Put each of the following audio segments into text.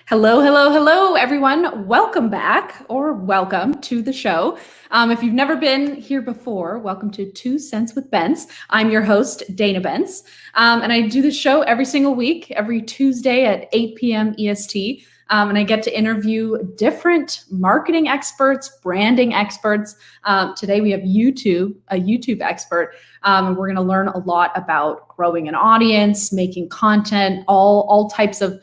Hello, hello, hello, everyone. Welcome back, or welcome to the show. If you've never been here before, welcome to 2 Cents with Bentz. I'm your host, Dana Bentz, and I do the show every single week, every Tuesday at 8 p.m. EST. And I get to interview different marketing experts, branding experts. Today we have a YouTube expert, and we're going to learn a lot about growing an audience, making content, all types of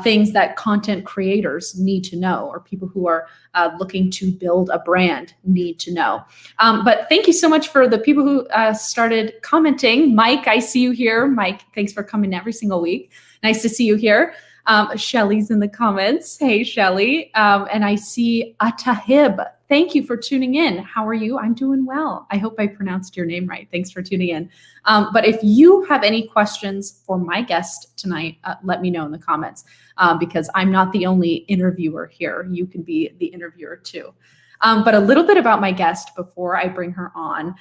things that content creators need to know, or people who are looking to build a brand need to know. But thank you so much for the people who started commenting. Mike, I see you here. Mike, thanks for coming every single week. Nice to see you here. Shellys in the comments. Hey, Shelly. And I see Atahib. Thank you for tuning in. How are you? I'm doing well. I hope I pronounced your name right. Thanks for tuning in. But if you have any questions for my guest tonight, let me know in the comments, because I'm not the only interviewer here. You can be the interviewer too. But a little bit about my guest before I bring her on.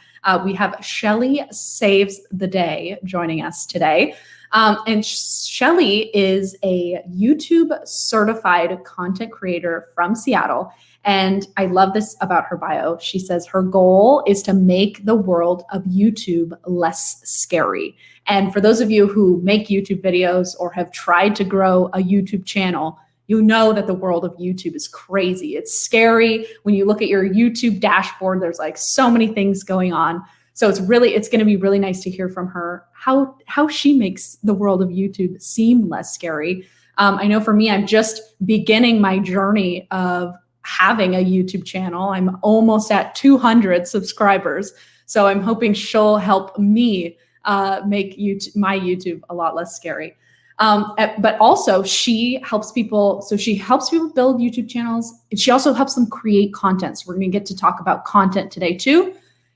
We have Shelly Saves the Day joining us today. And Shelly is a YouTube certified content creator from Seattle. And I love this about her bio. She says her goal is to make the world of YouTube less scary. And for those of you who make YouTube videos or have tried to grow a YouTube channel, you know that the world of YouTube is crazy. It's scary. When you look at your YouTube dashboard, there's like so many things going on. So it's going to be really nice to hear from her how she makes the world of YouTube seem less scary. I know for me, I'm just beginning my journey of having a YouTube channel. I'm almost at 200 subscribers. So I'm hoping she'll help me make my YouTube a lot less scary. But also she helps people. So she helps people build YouTube channels. And she also helps them create content. So we're going to get to talk about content today too.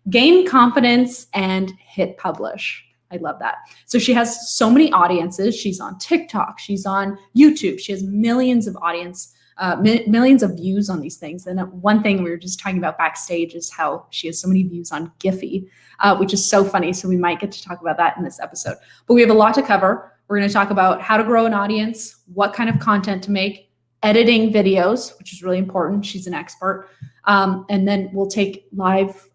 Gain confidence and hit publish. I love that. So she has so many audiences. She's on TikTok. She's on YouTube. She has millions of audience, millions of views on these things. And one thing we were just talking about backstage is how she has so many views on Giphy, which is so funny. So we might get to talk about that in this episode. But we have a lot to cover. We're going to talk about how to grow an audience, what kind of content to make, editing videos, which is really important. She's an expert. And then we'll take live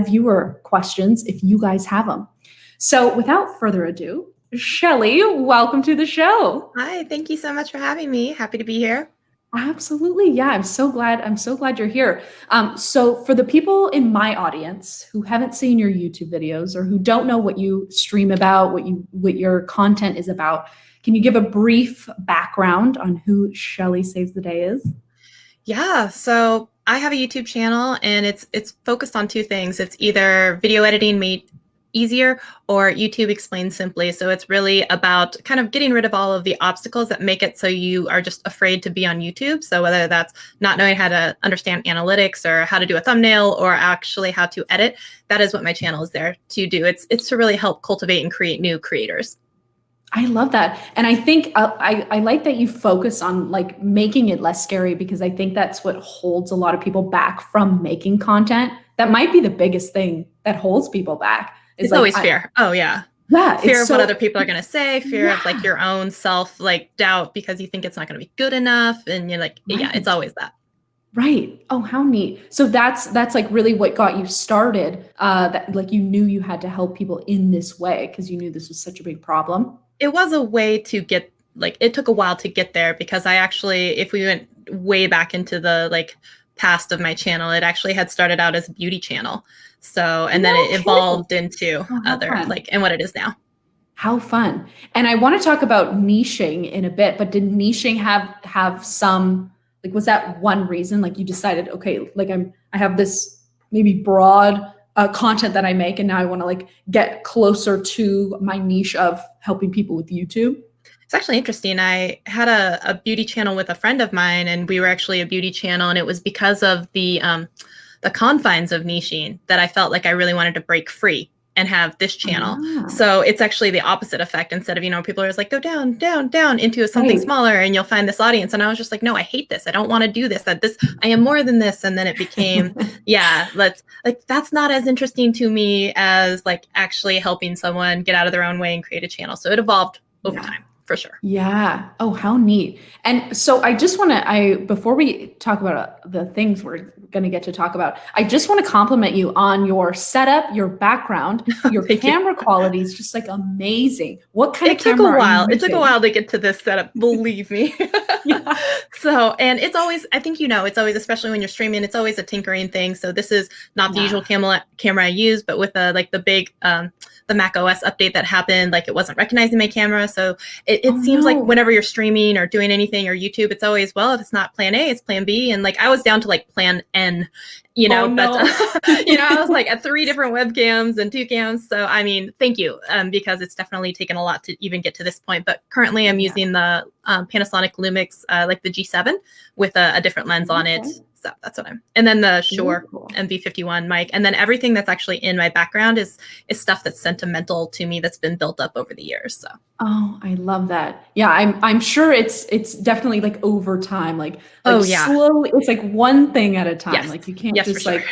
viewer questions if you guys have them. So without further ado, Shelly, welcome to the show. Hi, thank you so much for having me. Happy to be here. Absolutely. Yeah, I'm so glad you're here. So for the people in my audience who haven't seen your YouTube videos or who don't know what you stream about, what your content is about, can you give a brief background on who Shelly Saves the Day is? Yeah, so I have a YouTube channel and it's focused on two things. It's either video editing made easier or YouTube explained simply. So it's really about kind of getting rid of all of the obstacles that make it so you are just afraid to be on YouTube. So whether that's not knowing how to understand analytics or how to do a thumbnail or actually how to edit, that is what my channel is there to do. It's to really help cultivate and create new creators. I love that. And I think I like that you focus on like making it less scary, because I think that's what holds a lot of people back from making content. That might be the biggest thing that holds people back. It's like, always fear. Oh yeah. Yeah. Fear of what other people are going to say, fear of like your own self, like doubt because you think it's not going to be good enough. And you're like, yeah, it's always that. Right. Oh, how neat. So that's like really what got you started. That like you knew you had to help people in this way because you knew this was such a big problem. It was a way to get, like, it took a while to get there because I actually, if we went way back into the like past of my channel, it actually had started out as a beauty channel. So, and then No it kidding. evolved into Oh, how other, fun. like, and what it is now. How fun. And I want to talk about niching in a bit, but did niching have some like was that one reason like you decided okay, like I have this maybe broad content that I make and now I want to like get closer to my niche of helping people with YouTube? It's actually interesting. I had a beauty channel with a friend of mine, and we were actually a beauty channel, and it was because of the confines of niching that I felt like I really wanted to break free and have this channel. Ah, So it's actually the opposite effect. Instead of, people are just like, go down, down, down into something right. smaller and you'll find this audience. And I was just like, no, I hate this. I don't want to do this. I am more than this. And then it became, yeah, that's not as interesting to me as like actually helping someone get out of their own way and create a channel. So it evolved over Yeah. time. For sure. Yeah. Oh, how neat. And so I just want to, before we talk about the things we're going to get to talk about, I just want to compliment you on your setup, your background, your Thank you. camera quality is just like amazing. What kind It of took a camera are you while. It took a using? while to get to this setup, believe me. Yeah. So, and it's always, I think, it's always, especially when you're streaming, it's always a tinkering thing. So this is not the Yeah. usual camera I use, but with the big, the Mac OS update that happened, like it wasn't recognizing my camera. So it Oh, seems like no. whenever you're streaming or doing anything or YouTube, it's always, well, if it's not plan A, it's plan B. And like, I was down to like plan N, Oh, no. but I was like at 3 different webcams and 2 cams. So, I mean, thank you, because it's definitely taken a lot to even get to this point. But currently I'm Yeah. using the Panasonic Lumix, like the G7 with a different lens on it. Okay. So that's what and then the Very Shure cool. MV51 mic. And then everything that's actually in my background is stuff that's sentimental to me that's been built up over the years. So. Oh, I love that. Yeah, I'm sure it's definitely like over time, like Oh, yeah. slowly. It's like one thing at a time. Yes. Like you can't Yes, just for sure. like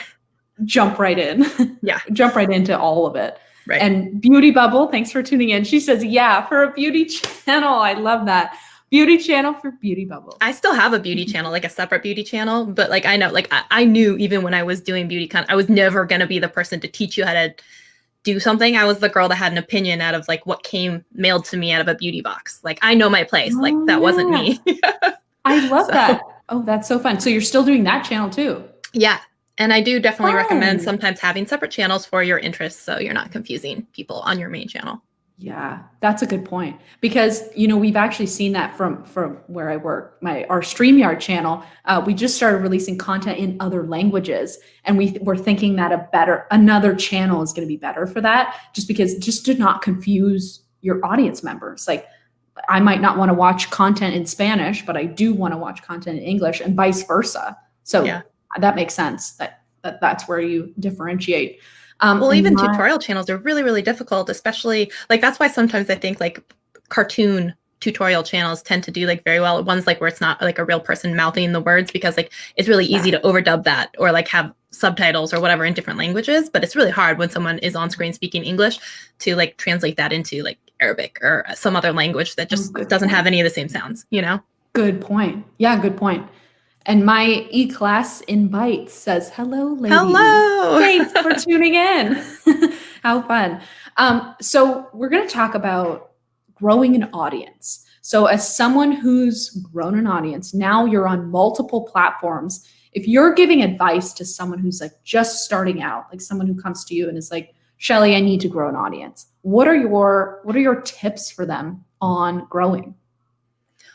jump right in. Yeah. Jump right into all of it. Right. And Beauty Bubble, thanks for tuning in. She says, yeah, for a beauty channel. I love that. Beauty channel for Beauty Bubble. I still have a beauty channel, like a separate beauty channel, but like I know, like I knew even when I was doing beauty content, I was never going to be the person to teach you how to do something. I was the girl that had an opinion out of like what came mailed to me out of a beauty box. Like I know my place. Like that wasn't me. I love that. Oh, that's so fun. So you're still doing that channel too? Yeah. And I do definitely recommend Fun. sometimes having separate channels for your interests so you're not confusing people on your main channel. Yeah, that's a good point because we've actually seen that from where I work, our StreamYard channel. We just started releasing content in other languages, and we're thinking that another channel is going to be better for that, just to not confuse your audience members. Like, I might not want to watch content in Spanish, but I do want to watch content in English, and vice versa. So yeah. That makes sense. That's where you differentiate. Well, even tutorial channels are really, really difficult, especially like that's why sometimes I think like cartoon tutorial channels tend to do like very well. Ones like where it's not like a real person mouthing the words because like it's really easy to overdub that or like have subtitles or whatever in different languages. But it's really hard when someone is on screen speaking English to like translate that into like Arabic or some other language that just doesn't have any of the same sounds, Good point. Yeah, good point. And my E-Class Invite says, hello, ladies. Hello. Thanks for tuning in. How fun. So we're going to talk about growing an audience. So as someone who's grown an audience, now you're on multiple platforms. If you're giving advice to someone who's like just starting out, like someone who comes to you and is like, Shelly, I need to grow an audience. What are your tips for them on growing?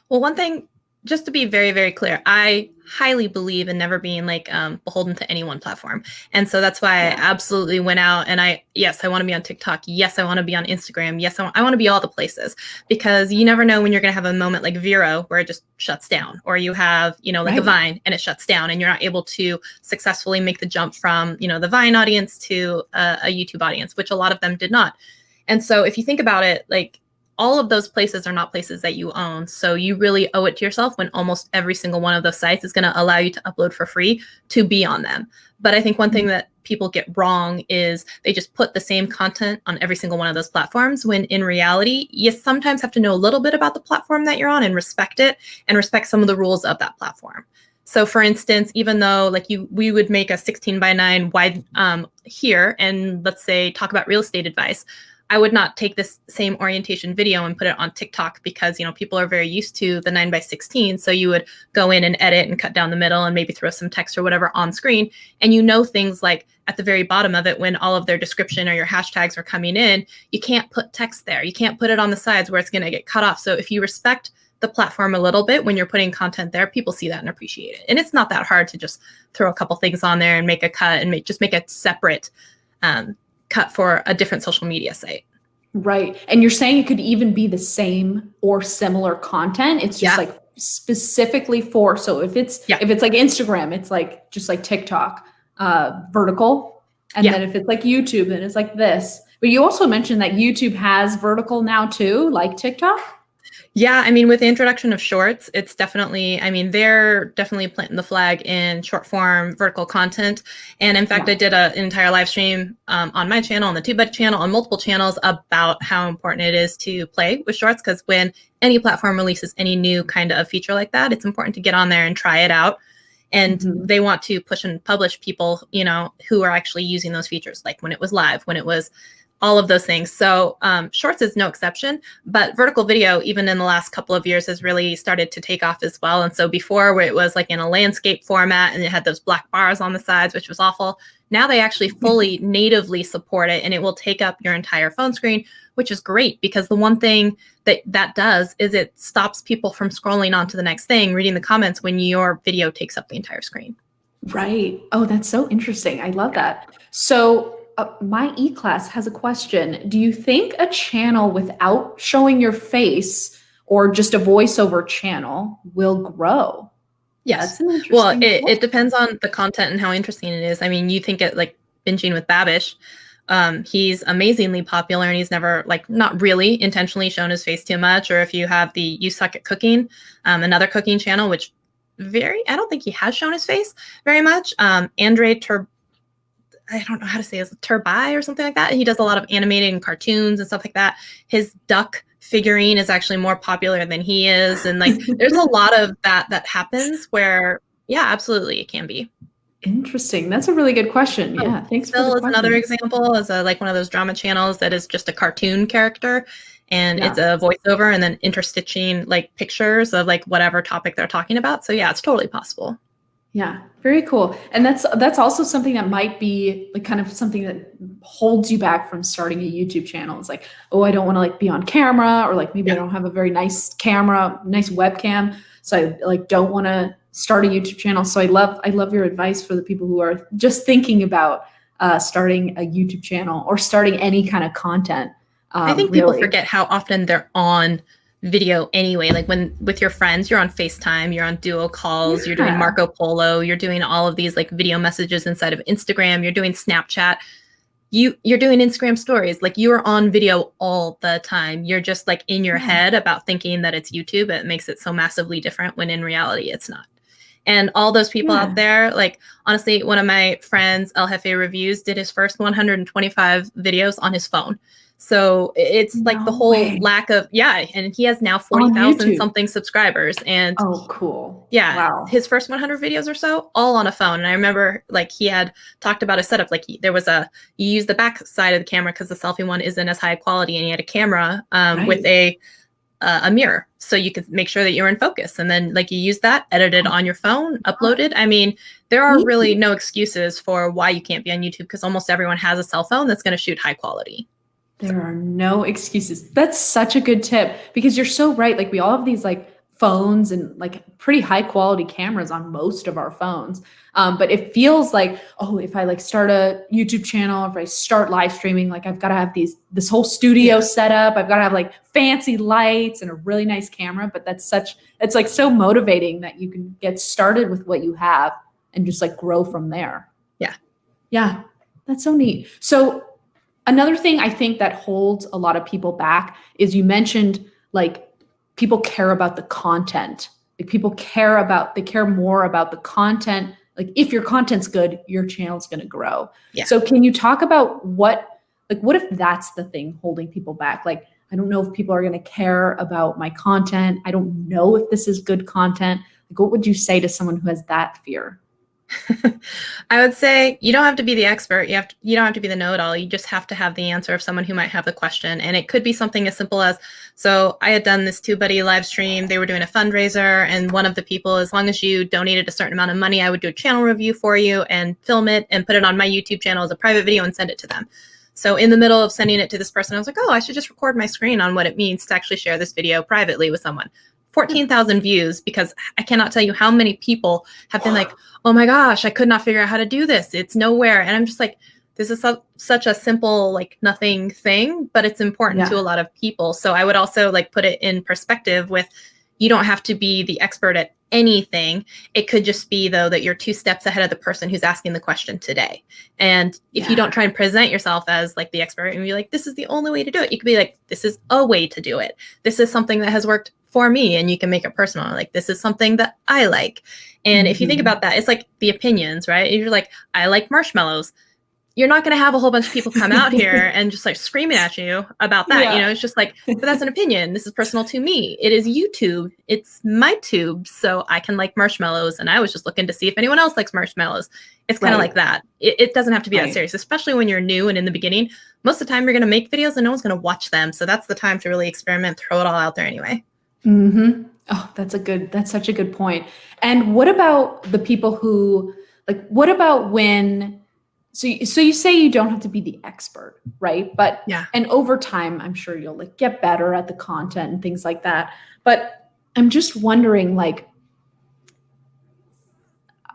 Well, one thing, just to be very, very clear, I highly believe in never being like beholden to any one platform. And so that's why I absolutely went out and I want to be on TikTok. Yes, I want to be on Instagram. Yes, I want to be all the places because you never know when you're going to have a moment like Vero where it just shuts down or you have, like a Vine and it shuts down and you're not able to successfully make the jump from, the Vine audience to a YouTube audience, which a lot of them did not. And so if you think about it, like, all of those places are not places that you own. So you really owe it to yourself when almost every single one of those sites is going to allow you to upload for free to be on them. But I think one thing that people get wrong is they just put the same content on every single one of those platforms when in reality, you sometimes have to know a little bit about the platform that you're on and respect it and respect some of the rules of that platform. So for instance, even though like we would make a 16:9 wide here and let's say talk about real estate advice, I would not take this same orientation video and put it on TikTok because, people are very used to the 9:16. So you would go in and edit and cut down the middle and maybe throw some text or whatever on screen. And things like at the very bottom of it, when all of their description or your hashtags are coming in, you can't put text there. You can't put it on the sides where it's going to get cut off. So if you respect the platform a little bit when you're putting content there, people see that and appreciate it. And it's not that hard to just throw a couple things on there and make a cut and just make a separate cut for a different social media site. Right. And you're saying it could even be the same or similar content. It's just like specifically for, so if it's like Instagram, it's like just like TikTok, vertical. And then if it's like YouTube, then it's like this. But you also mentioned that YouTube has vertical now too, like TikTok. Yeah, I mean, with the introduction of shorts, it's definitely, they're definitely planting the flag in short form vertical content. And in fact, I did an entire live stream on my channel, on the TubeBud channel, on multiple channels about how important it is to play with shorts. Because when any platform releases any new kind of feature like that, it's important to get on there and try it out. And they want to push and publish people, who are actually using those features, like when it was live, when it was all of those things. So shorts is no exception, but vertical video, even in the last couple of years, has really started to take off as well. And so before, where it was like in a landscape format and it had those black bars on the sides, which was awful, now they actually fully natively support it, and it will take up your entire phone screen, which is great because the one thing that does is it stops people from scrolling on to the next thing, reading the comments when your video takes up the entire screen. Right. Oh, that's so interesting. I love that. So my e-class has a question. Do you think a channel without showing your face or just a voiceover channel will grow? Yes. That's an interesting Well, it depends on the content and how interesting it is. I mean, you think it like binging with Babish. He's amazingly popular and he's never not really intentionally shown his face too much. Or if you have the You Suck at Cooking, another cooking channel, which I don't think he has shown his face very much. Andre I don't know how to say it, Turbai or something like that. He does a lot of animated and cartoons and stuff like that. His duck figurine is actually more popular than he is. And there's a lot of that happens where, yeah, absolutely, it can be. Interesting. That's a really good question. Yeah, thanks for the question. Another example is one of those drama channels that is just a cartoon character. And it's a voiceover and then interstitching pictures of whatever topic they're talking about. So yeah, it's totally possible. Yeah, very cool. And that's also something that might be kind of something that holds you back from starting a YouTube channel. It's like, oh, I don't want to be on camera, or maybe I don't have a very nice camera, nice webcam. So I don't want to start a YouTube channel. So I love your advice for the people who are just thinking about starting a YouTube channel or starting any kind of content. I think people forget how often they're on video anyway. When with your friends, you're on FaceTime, you're on duo calls, you're doing Marco Polo, you're doing all of these video messages inside of Instagram, you're doing Snapchat, you're doing Instagram stories. You are on video all the time. You're just in your head about thinking that it's YouTube. It makes it so massively different when in reality it's not. And all those people out there, honestly, one of my friends, El Jefe Reviews, did his first 125 videos on his phone. So it's the whole lack of, and he has now 40,000 something subscribers. And oh, cool. Yeah. Wow. His first 100 videos or so, all on a phone. And I remember he had talked about a setup, there was you use the back side of the camera because the selfie one isn't as high quality, and he had a camera with a mirror so you could make sure that you're in focus. And then you use that, edited on your phone, uploaded. I mean, there are really no excuses for why you can't be on YouTube because almost everyone has a cell phone that's going to shoot high quality. There are no excuses. That's such a good tip because you're so right. We all have these phones and pretty high quality cameras on most of our phones. But it feels oh, if I start a YouTube channel, if I start live streaming, I've got to have this whole studio set up. I've got to have fancy lights and a really nice camera. But it's so motivating that you can get started with what you have and just grow from there. Yeah. Yeah. That's so neat. So another thing I think that holds a lot of people back is you mentioned people care about the content. People care more about the content. If your content's good, your channel's going to grow. Yeah. So can you talk about what if that's the thing holding people back? I don't know if people are going to care about my content. I don't know if this is good content. Like, what would you say to someone who has that fear? I would say you don't have to be the expert. You don't have to be the know-it-all. You just have to have the answer of someone who might have the question. And it could be something as simple as, so I had done this TubeBuddy live stream. They were doing a fundraiser, and one of the people, as long as you donated a certain amount of money, I would do a channel review for you and film it and put it on my YouTube channel as a private video and send it to them. So in the middle of sending it to this person, I was like, oh, I should just record my screen on what it means to actually share this video privately with someone. 14,000 views, because I cannot tell you how many people have been like, oh my gosh, I could not figure out how to do this. It's nowhere. And I'm just like, this is such a simple, like nothing thing, but it's important to a lot of people. So I would also like put it in perspective with, you don't have to be the expert at anything. It could just be though that you're 2 steps ahead of the person who's asking the question today. And if you don't try and present yourself as like the expert and be like, this is the only way to do it, you could be like, this is a way to do it. This is something that has worked for me, and you can make it personal. Like, this is something that I like. And if you think about that, it's like the opinions, right? If you're like, I like marshmallows, you're not going to have a whole bunch of people come out here and just like screaming at you about that. You know, it's just like, but that's an opinion. This is personal to me. It is YouTube. It's my tube. So I can like marshmallows. And I was just looking to see if anyone else likes marshmallows. It's kind of like that. It doesn't have to be that serious, especially when you're new and in the beginning. Most of the time you're going to make videos and no one's going to watch them. So that's the time to really experiment, throw it all out there anyway. Oh, that's such a good point. And what about the people who, like, what about when, so you say you don't have to be the expert, right? But, and over time, I'm sure you'll like get better at the content and things like that. But I'm just wondering, like,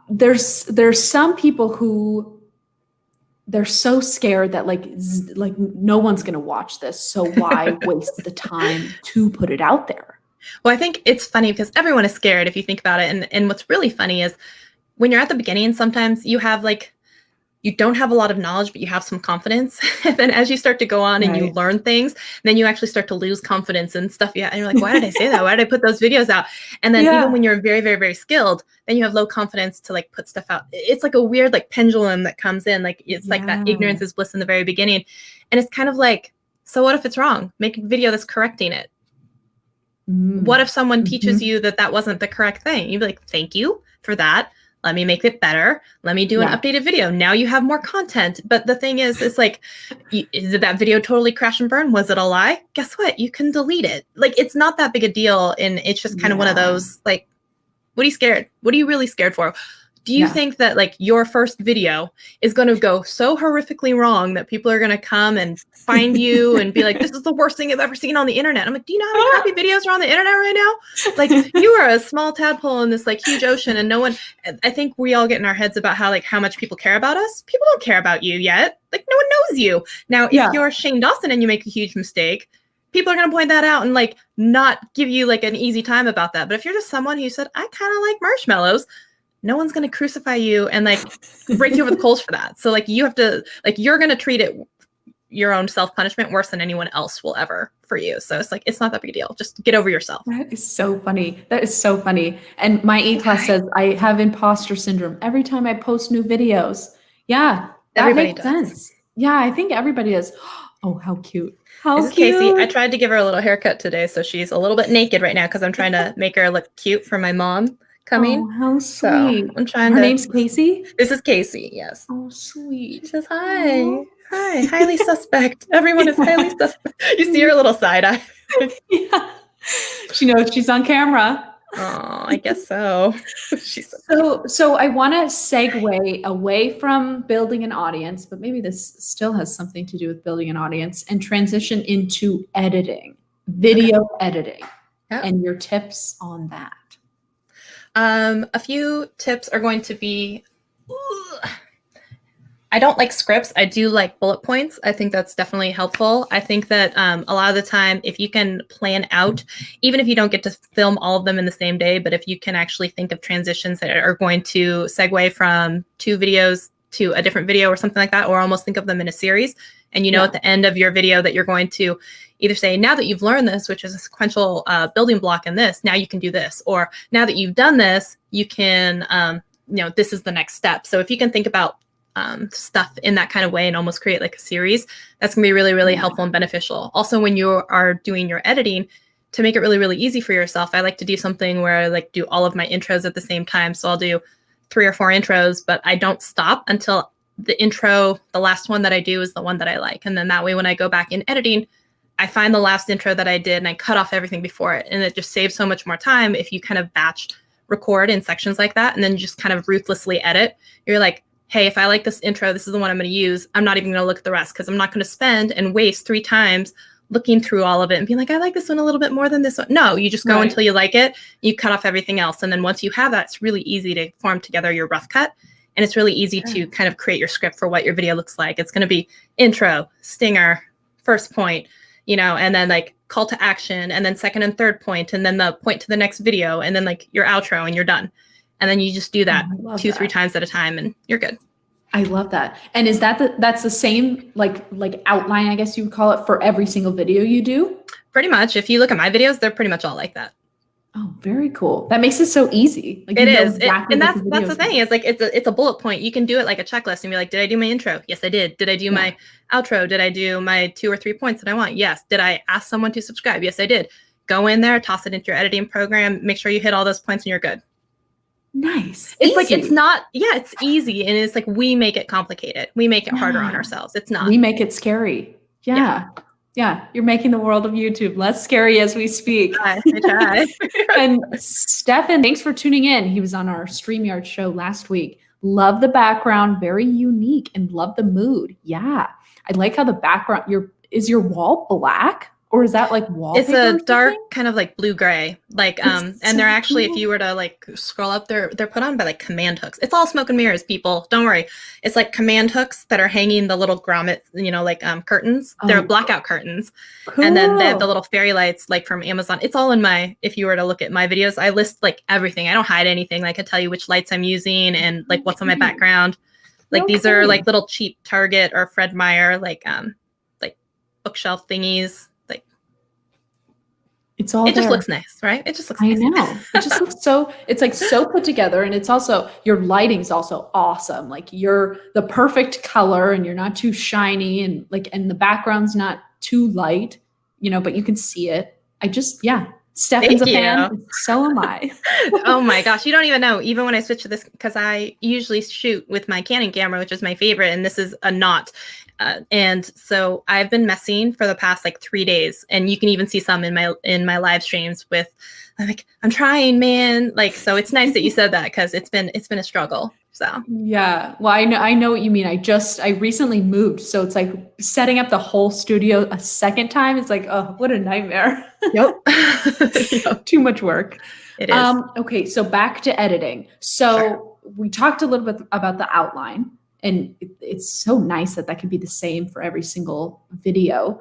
there's some people who they're so scared that like no one's going to watch this. So why waste the time to put it out there? Well, I think it's funny because everyone is scared if you think about it. And what's really funny is when you're at the beginning, sometimes you have like, you don't have a lot of knowledge, but you have some confidence. And then as you start to go on and you learn things, then you actually start to lose confidence and stuff. And you're like, why did I say that? Why did I put those videos out? And then even when you're very, very, very skilled, then you have low confidence to like put stuff out. It's like a weird like pendulum that comes in. Like it's like that ignorance is bliss in the very beginning. And it's kind of like, so what if it's wrong? Make a video that's correcting it. What if someone teaches you that that wasn't the correct thing? You'd be like, thank you for that. Let me make it better. Let me do an updated video. Now you have more content. But the thing is, it's like, did that video totally crash and burn? Was it a lie? Guess what? You can delete it. Like, it's not that big a deal. And it's just kind of one of those, like, what are you scared? What are you really scared for? Do you think that like your first video is going to go so horrifically wrong that people are going to come and find you and be like, this is the worst thing I've ever seen on the internet? I'm like, do you know how many crappy videos are on the internet right now? Like, you are a small tadpole in this like huge ocean, and no one, I think we all get in our heads about how much people care about us. People don't care about you yet. Like, no one knows you. Now, if you're Shane Dawson and you make a huge mistake, people are going to point that out and like not give you like an easy time about that. But if you're just someone who said, I kind of like marshmallows, no one's going to crucify you and like break you over the coals for that. So like you have to, like, you're going to treat it, your own self-punishment, worse than anyone else will ever for you. So it's like, it's not that big a deal. Just get over yourself. That is so funny. That is so funny. And my A class says I have imposter syndrome every time I post new videos. Yeah, that Everybody makes does. sense. Yeah, I think everybody is. Oh, how cute. How this is cute. Casey. I tried to give her a little haircut today, so she's a little bit naked right now because I'm trying to make her look cute for my mom coming. Oh, how sweet. So I'm trying Her name's Casey? This is Casey, yes. Oh, sweet. She says, hi. Hi, highly suspect. Everyone is highly suspect. You see her little side eye. Yeah. She knows she's on camera. Oh, I guess so. So I want to segue away from building an audience, but maybe this still has something to do with building an audience, and transition into editing, video editing, and your tips on that. A few tips are going to be, I don't like scripts. I do like bullet points. I think that's definitely helpful. I think that a lot of the time, if you can plan out, even if you don't get to film all of them in the same day, but if you can actually think of transitions that are going to segue from 2 videos to a different video or something like that, or almost think of them in a series. And you know, at the end of your video that you're going to either say, now that you've learned this, which is a sequential building block in this, now you can do this. Or now that you've done this, you can, this is the next step. So if you can think about stuff in that kind of way and almost create like a series, that's gonna be really, really helpful and beneficial. Also, when you are doing your editing, to make it really, really easy for yourself, I like to do something where I like do all of my intros at the same time. So I'll do 3 or 4 intros, but I don't stop until the intro, the last one that I do is the one that I like. And then that way, when I go back in editing, I find the last intro that I did and I cut off everything before it. And it just saves so much more time if you kind of batch record in sections like that. And then just kind of ruthlessly edit. You're like, hey, if I like this intro, this is the one I'm going to use. I'm not even going to look at the rest because I'm not going to spend and waste 3 times looking through all of it and being like, I like this one a little bit more than this one. No, you just go until you like it. You cut off everything else. And then once you have that, it's really easy to form together your rough cut. And it's really easy to kind of create your script for what your video looks like. It's going to be intro, stinger, first point, you know, and then like call to action, and then second and third point, and then the point to the next video, and then like your outro, and you're done. And then you just do that 2-3 times at a time and you're good. I love that. And is that that's the same like outline, I guess you would call it, for every single video you do? Pretty much. If you look at my videos, they're pretty much all like that. Oh, very cool. That makes it so easy. Like, it is. And that's the thing is like, it's a bullet point. You can do it like a checklist and be like, did I do my intro? Yes, I did. Did I do my outro? Did I do my 2 or 3 points that I want? Yes. Did I ask someone to subscribe? Yes, I did. Go in there, toss it into your editing program, make sure you hit all those points and you're good. Nice. It's easy. Like, it's not, it's easy. And it's like, we make it complicated. We make it harder on ourselves. It's not. We make it scary. Yeah, you're making the world of YouTube less scary as we speak. I try. And Stefan, thanks for tuning in. He was on our StreamYard show last week. Love the background, very unique, and love the mood. Yeah, I like how the background, is your wall black? Or is that like wallpaper? It's a dark kind of like blue gray, like and they're actually, if you were to like scroll up, they're put on by like command hooks. It's all smoke and mirrors, people. Don't worry. It's like command hooks that are hanging the little grommets, you know, like curtains. They're blackout curtains, and then they have the little fairy lights like from Amazon. It's all in my. If you were to look at my videos, I list like everything. I don't hide anything. Like I tell you which lights I'm using and like what's on my background. Like these are like little cheap Target or Fred Meyer like bookshelf thingies. It's all it just looks nice, right? It just looks nice. I know. It just looks so, it's like so put together, and it's also, your lighting's also awesome. Like you're the perfect color and you're not too shiny, and like, and the background's not too light, you know, but you can see it. Stefan's a fan. So am I. Oh my gosh. You don't even know. Even when I switch to this, because I usually shoot with my Canon camera, which is my favorite. And this is a not. And so I've been messing for the past like 3 days, and you can even see some in my live streams with, I'm trying, man. Like, so it's nice that you said that, because it's been a struggle. So yeah, well, I know what you mean. I recently moved, so it's like setting up the whole studio a second time. It's like, oh, what a nightmare. Yep. Too much work. It is. Okay, so back to editing. So we talked a little bit about the outline. And it's so nice that can be the same for every single video.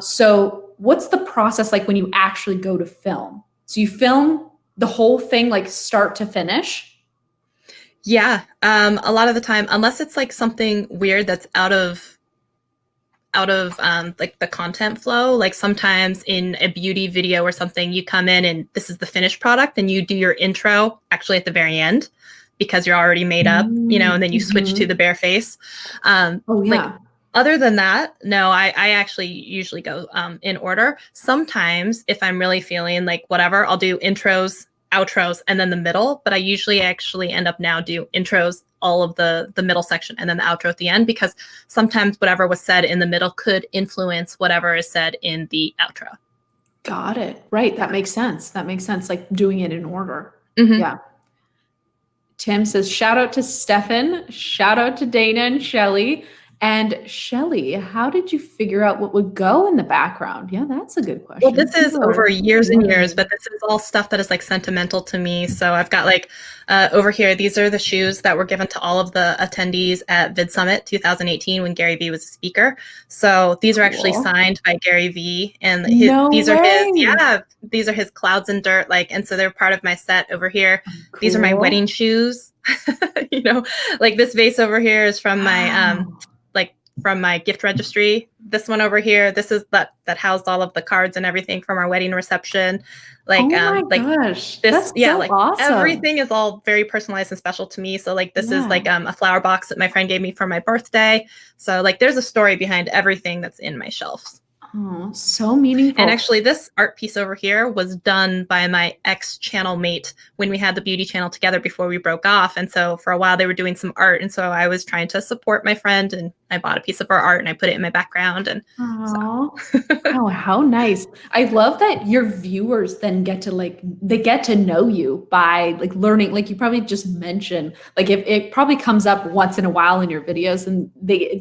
So what's the process like when you actually go to film? So you film the whole thing, like start to finish? Yeah. A lot of the time, unless it's like something weird that's out of like the content flow, like sometimes in a beauty video or something, you come in and this is the finished product and you do your intro actually at the very end, because you're already made up, you know, and then you switch to the bare face. Like, other than that, no, I actually usually go in order. Sometimes if I'm really feeling like whatever, I'll do intros, outros, and then the middle. But I usually actually end up now do intros, all of the middle section, and then the outro at the end, because sometimes whatever was said in the middle could influence whatever is said in the outro. Got it. Right. That makes sense. Like doing it in order. Mm-hmm. Yeah. Tim says, shout out to Stefan, shout out to Dana and Shelly. And Shelly, how did you figure out what would go in the background? Yeah, that's a good question. Well, this is over years and years, but this is all stuff that is like sentimental to me. So I've got like over here, these are the shoes that were given to all of the attendees at Vid Summit 2018 when Gary Vee was a speaker. So these are actually signed by Gary Vee, and these are his clouds and dirt. Like, and so they're part of my set over here. Cool. These are my wedding shoes. You know, like this vase over here is from my from my gift registry. This one over here, this is that housed all of the cards and everything from our wedding reception. Like, oh my gosh, this, that's so like awesome. Everything is all very personalized and special to me. So like, this is like a flower box that my friend gave me for my birthday. So like, there's a story behind everything that's in my shelves. Oh, so meaningful. And actually, this art piece over here was done by my ex-channel mate when we had the beauty channel together before we broke off. And so for a while, they were doing some art. And so I was trying to support my friend, and I bought a piece of her art and I put it in my background. And Oh, wow, how nice. I love that your viewers then get to they get to know you by like learning, like you probably just mentioned, like if it probably comes up once in a while in your videos and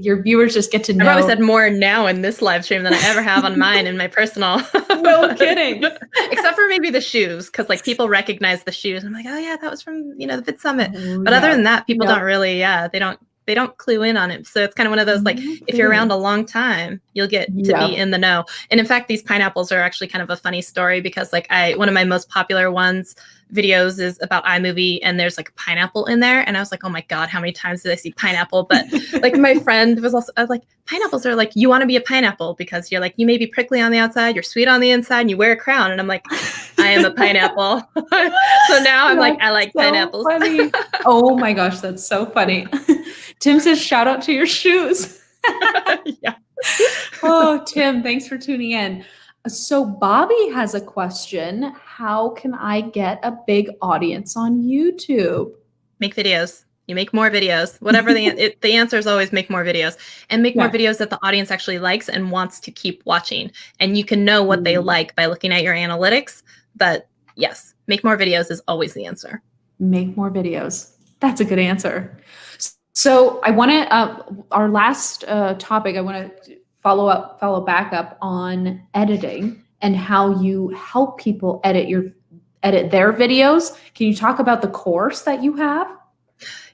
your viewers just get to I've know. probably said more now in this live stream than I ever have on mine in my personal. No kidding. Except for maybe the shoes, because like people recognize the shoes. I'm like, oh yeah, that was from the Bit Summit. Oh, But other yeah. than that, people Yep. don't really, they don't clue in on it. So it's kind of one of those, like, No if you're around kidding. a long time, you'll get to Yep. be in the know. And in fact, these pineapples are actually kind of a funny story, because like one of my most popular videos is about iMovie, and there's like a pineapple in there. And I was like, oh my God, how many times did I see pineapple? But like my friend was also, I was like, pineapples are like, you want to be a pineapple because you're like, you may be prickly on the outside, you're sweet on the inside, and you wear a crown. And I'm like, I am a pineapple. So now I'm like, I like so pineapples. Funny. Oh my gosh, that's so funny. Tim says, shout out to your shoes. Yeah. Oh, Tim, thanks for tuning in. So Bobby has a question. How can I get a big audience on YouTube? Make videos. You make more videos. Whatever the answer is, always make more videos, and make more videos that the audience actually likes and wants to keep watching. And you can know what they like by looking at your analytics. But yes, make more videos is always the answer. Make more videos. That's a good answer. So I want to, our last topic, I want to follow back up on editing and how you help people edit their videos. Can you talk about the course that you have?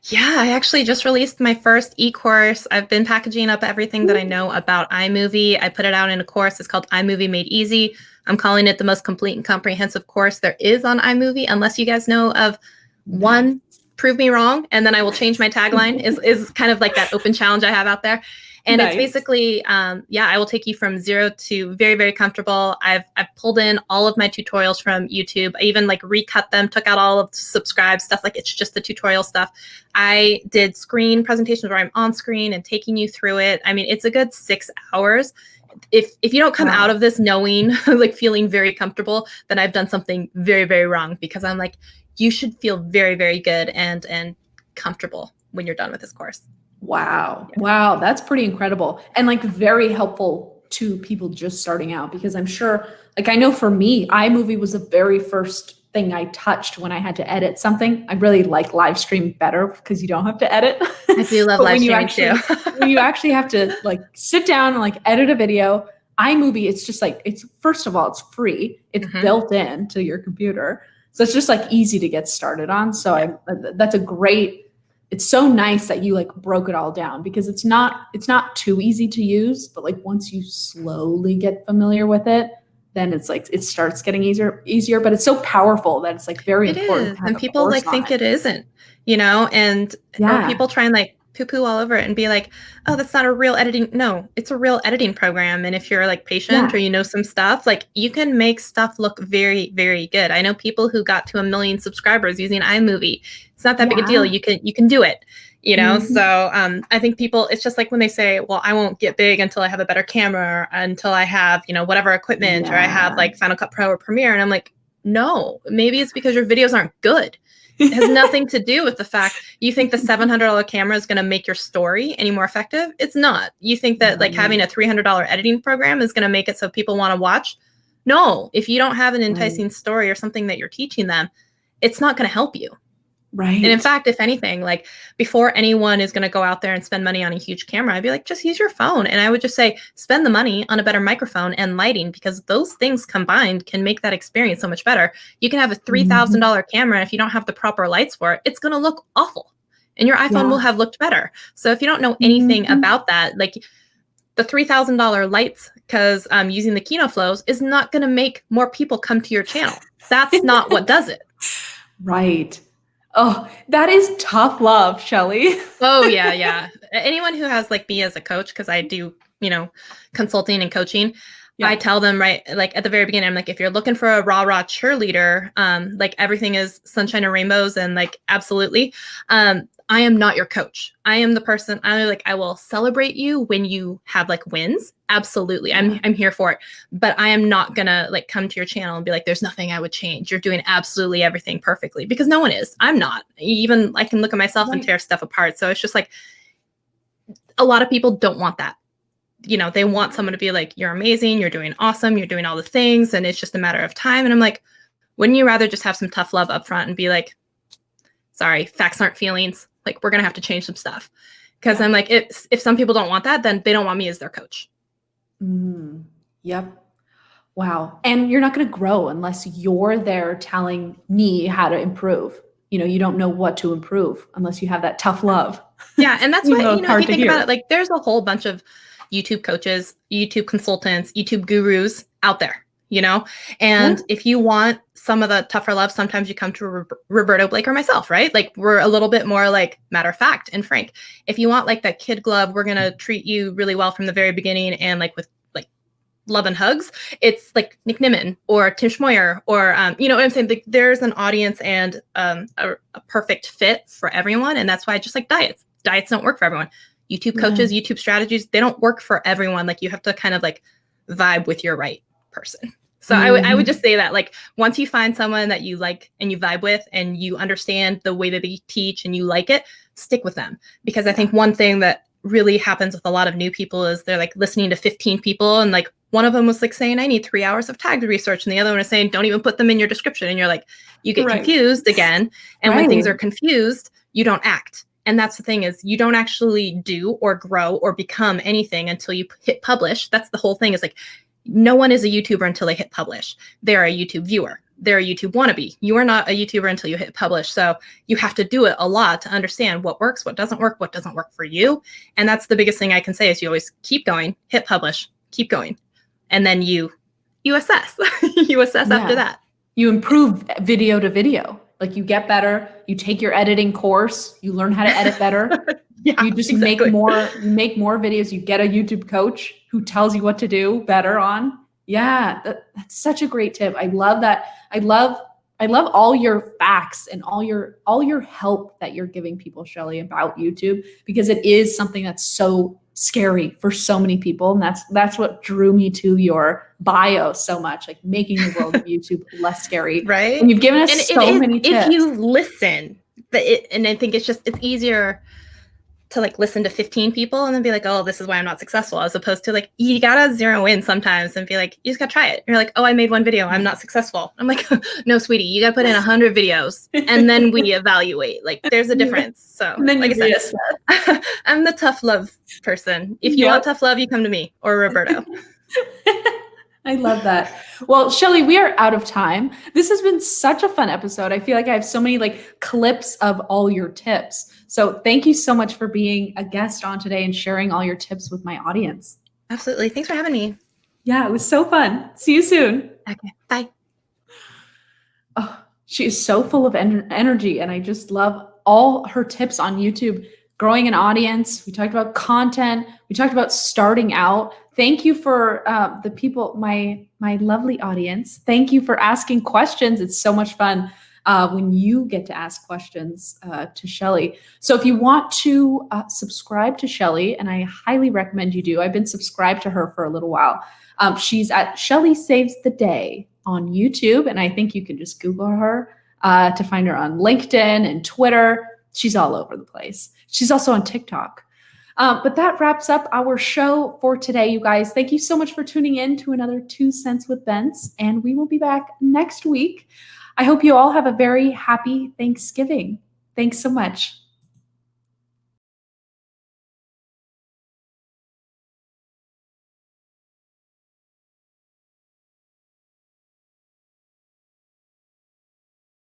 Yeah, I actually just released my first e-course. I've been packaging up everything that I know about iMovie. I put it out in a course. It's called iMovie Made Easy. I'm calling it the most complete and comprehensive course there is on iMovie, unless you guys know of one. Prove me wrong, and then I will change my tagline. is kind of like that open challenge I have out there. And It's basically, I will take you from 0 to very, very comfortable. I've pulled in all of my tutorials from YouTube. I even like recut them, took out all of the subscribe stuff. Like it's just the tutorial stuff. I did screen presentations where I'm on screen and taking you through it. I mean, it's a good 6 hours. If you don't come out of this knowing, like feeling very comfortable, then I've done something very, very wrong, because I'm like, you should feel very, very good and comfortable when you're done with this course. Wow. Yeah. Wow. That's pretty incredible. And like very helpful to people just starting out, because I'm sure, like, I know for me, iMovie was the very first thing I touched when I had to edit something. I really like live stream better because you don't have to edit. I do love live streaming too. When you actually have to like sit down and like edit a video, iMovie, it's just like, it's, first of all, it's free. It's built in to your computer. So it's just like easy to get started on. So that's a great, it's so nice that you like broke it all down, because it's not too easy to use, but like once you slowly get familiar with it, then it's like, it starts getting easier, but it's so powerful that it's like very important. And people like think it isn't, and or people try and like poo-poo all over it and be like, oh, that's not a real editing. No, it's a real editing program. And if you're like patient or you know some stuff, like you can make stuff look very, very good. I know people who got to 1 million subscribers using iMovie. It's not that big a deal. You can do it, So I think people, it's just like when they say, well, I won't get big until I have a better camera, until I have, whatever equipment, or I have like Final Cut Pro or Premiere. And I'm like, no, maybe it's because your videos aren't good. It has nothing to do with the fact you think the $700 camera is going to make your story any more effective. It's not. You think that like having a $300 editing program is going to make it so people want to watch. No, if you don't have an enticing story or something that you're teaching them, it's not going to help you. Right. And in fact, if anything, like before anyone is going to go out there and spend money on a huge camera, I'd be like, just use your phone. And I would just say, spend the money on a better microphone and lighting, because those things combined can make that experience so much better. You can have a $3,000 camera. If you don't have the proper lights for it, it's going to look awful. And your iPhone will have looked better. So if you don't know anything about that, like the $3,000 lights, because using the Kino flows is not going to make more people come to your channel. That's not what does it. Right. Oh, that is tough love, Shelly. Oh, yeah. Anyone who has like me as a coach, because I do, consulting and coaching, I tell them right, like at the very beginning, I'm like, if you're looking for a rah cheerleader, like everything is sunshine and rainbows and like, absolutely. I am not your coach. I am the person, I will celebrate you when you have like wins. Absolutely. I'm here for it. But I am not gonna like come to your channel and be like, there's nothing I would change. You're doing absolutely everything perfectly, because no one is. I'm not. Even I can look at myself and tear stuff apart. So it's just like, a lot of people don't want that. You know, they want someone to be like, you're amazing, you're doing awesome, you're doing all the things, and it's just a matter of time. And I'm like, wouldn't you rather just have some tough love up front and be like, sorry, facts aren't feelings. Like, we're going to have to change some stuff. Because I'm like, if some people don't want that, then they don't want me as their coach. Yep. Wow. And you're not going to grow unless you're there telling me how to improve. You know, you don't know what to improve unless you have that tough love. Yeah. And that's why, you know, if you think about it, like there's a whole bunch of YouTube coaches, YouTube consultants, YouTube gurus out there, you know? And if you want some of the tougher love, sometimes you come to Roberto, Blake, or myself, right? Like we're a little bit more like matter of fact and frank. If you want like that kid glove, we're going to treat you really well from the very beginning and like with like love and hugs. It's like Nick Nimmin or Tim Schmoyer or, you know what I'm saying? Like, there's an audience and a perfect fit for everyone. And that's why I just like diets. Diets don't work for everyone. YouTube coaches, YouTube strategies, they don't work for everyone. Like you have to kind of like vibe with your right person. So I would just say that like once you find someone that you like and you vibe with and you understand the way that they teach and you like it, stick with them. Because I think one thing that really happens with a lot of new people is they're like listening to 15 people and like one of them was like saying, I need 3 hours of tag research. And the other one is saying, don't even put them in your description. And you're like, you get confused again. And when things are confused, you don't act. And that's the thing is you don't actually do or grow or become anything until you hit publish. That's the whole thing is like, no one is a YouTuber until they hit publish. They're a YouTube viewer. They're a YouTube wannabe. You are not a YouTuber until you hit publish. So you have to do it a lot to understand what works, what doesn't work for you. And that's the biggest thing I can say is you always keep going, hit publish, keep going. And then you assess. You assess after that. You improve video to video. Like you get better, you take your editing course, you learn how to edit better. You just make more videos. You get a YouTube coach who tells you what to do better on. Yeah, that's such a great tip. I love that. I love all your facts and all your help that you're giving people, Shelly, about YouTube, because it is something that's so scary for so many people. And that's what drew me to your bio so much, like making the world of YouTube less scary. Right. And you've given us so many tips. If you listen, and I think it's easier to like listen to 15 people and then be like, oh, this is why I'm not successful, as opposed to like, you gotta zero in sometimes and be like, you just gotta try it. You're like, oh, I made one video, I'm not successful. I'm like, no, sweetie, you gotta put in 100 videos and then we evaluate. Like there's a difference. So like I said, I'm the tough love person. If you want tough love, you come to me or Roberto. I love that. Well, Shelly, we are out of time. This has been such a fun episode. I feel like I have so many like clips of all your tips. So thank you so much for being a guest on today and sharing all your tips with my audience. Absolutely. Thanks for having me. Yeah, it was so fun. See you soon. Okay. Bye. Oh, she is so full of energy, and I just love all her tips on YouTube. Growing an audience. We talked about content. We talked about starting out. Thank you for the people, my lovely audience. Thank you for asking questions. It's so much fun when you get to ask questions to Shelly. So if you want to subscribe to Shelly, and I highly recommend you do, I've been subscribed to her for a little while. She's at SHELLY Saves the Day on YouTube, and I think you can just Google her to find her on LinkedIn and Twitter. She's all over the place. She's also on TikTok. But that wraps up our show for today, you guys. Thank you so much for tuning in to another 2 Cents with Bentz, and we will be back next week. I hope you all have a very happy Thanksgiving. Thanks so much.